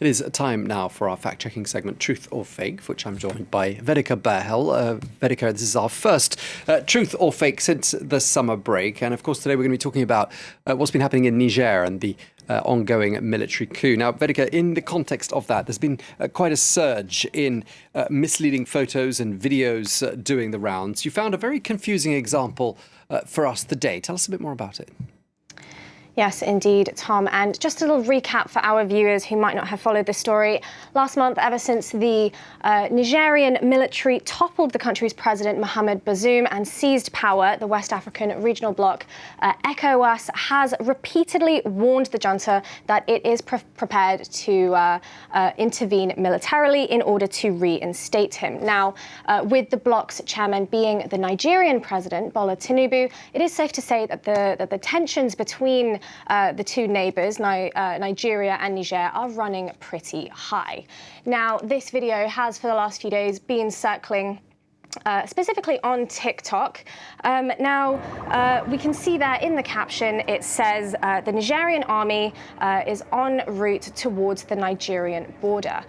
It is time now for our fact-checking segment, Truth or Fake, for which I'm joined by Vedika Bahl. Vedika, this is our first Truth or Fake since the summer break. And of course, today we're going to be talking about what's been happening in Niger and the ongoing military coup. Now, Vedika, in the context of that, there's been quite a surge in misleading photos and videos doing the rounds. You found a very confusing example for us today. Tell us a bit more about it. Yes, indeed, Tom. And just a little recap for our viewers who might not have followed this story. Last month, ever since the Nigerian military toppled the country's president, Mohamed Bazoum, and seized power, the West African regional bloc, ECOWAS has repeatedly warned the junta that it is prepared to intervene militarily in order to reinstate him. Now, with the bloc's chairman being the Nigerian president, Bola Tinubu, it is safe to say that the tensions between the two neighbours, Nigeria and Niger, are running pretty high. Now, this video has, for the last few days, been circling specifically on TikTok. We can see there in the caption, it says the Nigerian army is en route towards the Nigerian border.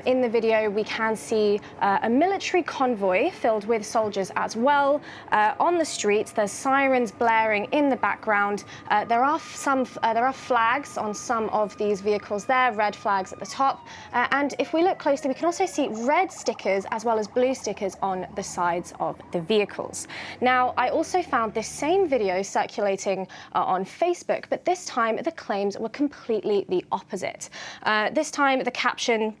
In the video, we can see a military convoy filled with soldiers as well. On the streets, there's sirens blaring in the background. There are flags on some of these vehicles there, red flags at the top. And if we look closely, we can also see red stickers as well as blue stickers on the sides of the vehicles. Now, I also found this same video circulating on Facebook, but this time the claims were completely the opposite. This time the caption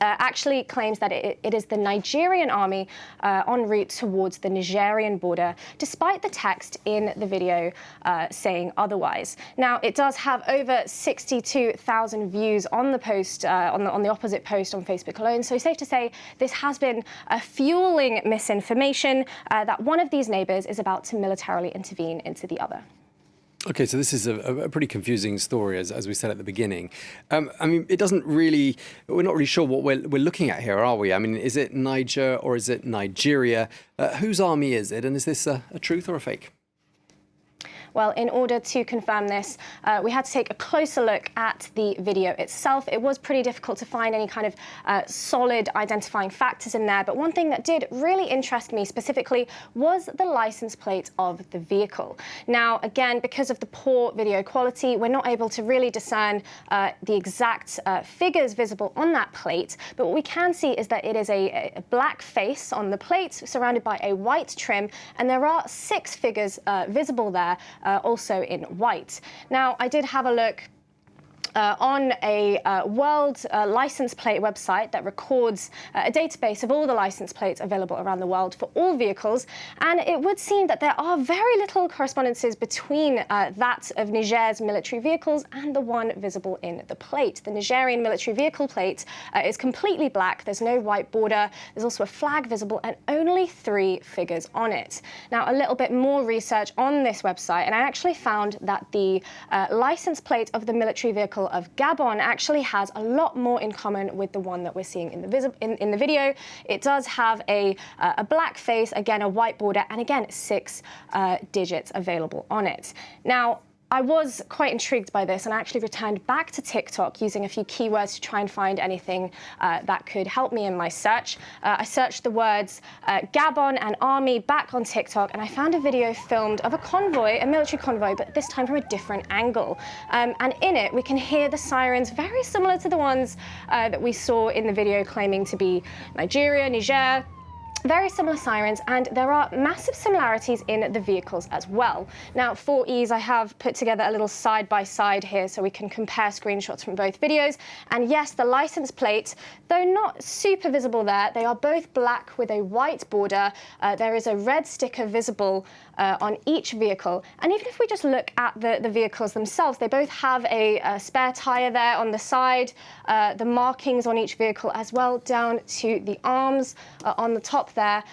actually claims that it is the Nigerian army en route towards the Nigerian border, despite the text in the video saying otherwise. Now, it does have over 62,000 views on the post, on the opposite post on Facebook alone, so safe to say this has been fueling misinformation that one of these neighbours is about to militarily intervene into the other. Okay, so this is a pretty confusing story, as we said at the beginning. I mean, it doesn't really, we're not really sure what we're looking at here, are we? I mean, is it Niger or is it Nigeria? Whose army is it? And is this a truth or a fake? Well, in order to confirm this, we had to take a closer look at the video itself. It was pretty difficult to find any kind of solid identifying factors in there, but one thing that did really interest me specifically was the license plate of the vehicle. Now, again, because of the poor video quality, we're not able to really discern the exact figures visible on that plate, but what we can see is that it is a black face on the plate surrounded by a white trim, and there are 6 figures visible there, also in white. Now, I did have a look on a world license plate website that records a database of all the license plates available around the world for all vehicles, and it would seem that there are very little correspondences between that of Niger's military vehicles and the one visible in the plate. The Nigerian military vehicle plate is completely black, there's no white border, there's also a flag visible and only 3 figures on it. Now, a little bit more research on this website, and I actually found that the license plate of the military vehicle of Gabon actually has a lot more in common with the one that we're seeing in the video. It does have a black face, again a white border, and again 6 digits available on it. Now, I was quite intrigued by this, and I actually returned back to TikTok using a few keywords to try and find anything that could help me in my search. I searched the words Gabon and army back on TikTok, and I found a video filmed of a convoy, a military convoy, but this time from a different angle. And in it, we can hear the sirens very similar to the ones that we saw in the video claiming to be Nigeria, Niger. Very similar sirens, and there are massive similarities in the vehicles as well. Now, for ease, I have put together a little side-by-side here so we can compare screenshots from both videos. And yes, the license plate, though not super visible there, they are both black with a white border. There is a red sticker visible on each vehicle. And even if we just look at the vehicles themselves, they both have a spare tyre there on the side, the markings on each vehicle as well, down to the arms on the top there.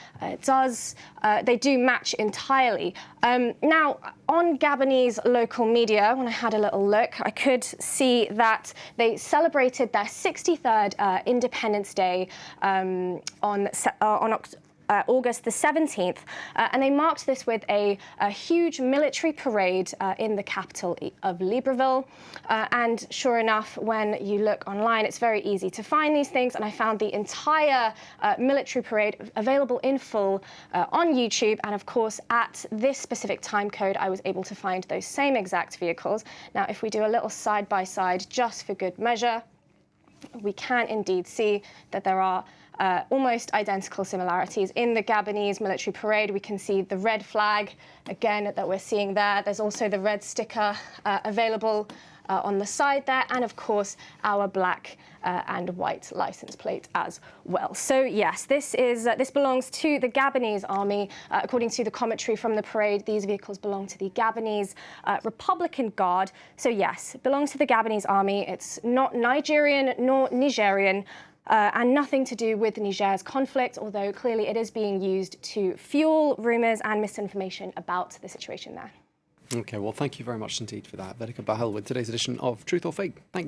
They do match entirely. Now, on Gabonese local media, when I had a little look, I could see that they celebrated their 63rd Independence Day on August the 17th, and they marked this with a huge military parade in the capital of Libreville. And sure enough, when you look online, it's very easy to find these things, and I found the entire military parade available in full on YouTube, and of course at this specific time code I was able to find those same exact vehicles. Now if we do a little side by side just for good measure, we can indeed see that there are almost identical similarities. In the Gabonese military parade, we can see the red flag, again, that we're seeing there. There's also the red sticker available on the side there, and of course our black and white license plate as well. So yes, this belongs to the Gabonese army. According to the commentary from the parade, these vehicles belong to the Gabonese Republican Guard. So yes, it belongs to the Gabonese army. It's not Nigerian nor Nigerian. And nothing to do with Niger's conflict, although clearly it is being used to fuel rumours and misinformation about the situation there. Okay, well, thank you very much indeed for that. Vedika Bahl with today's edition of Truth or Fake. Thank you.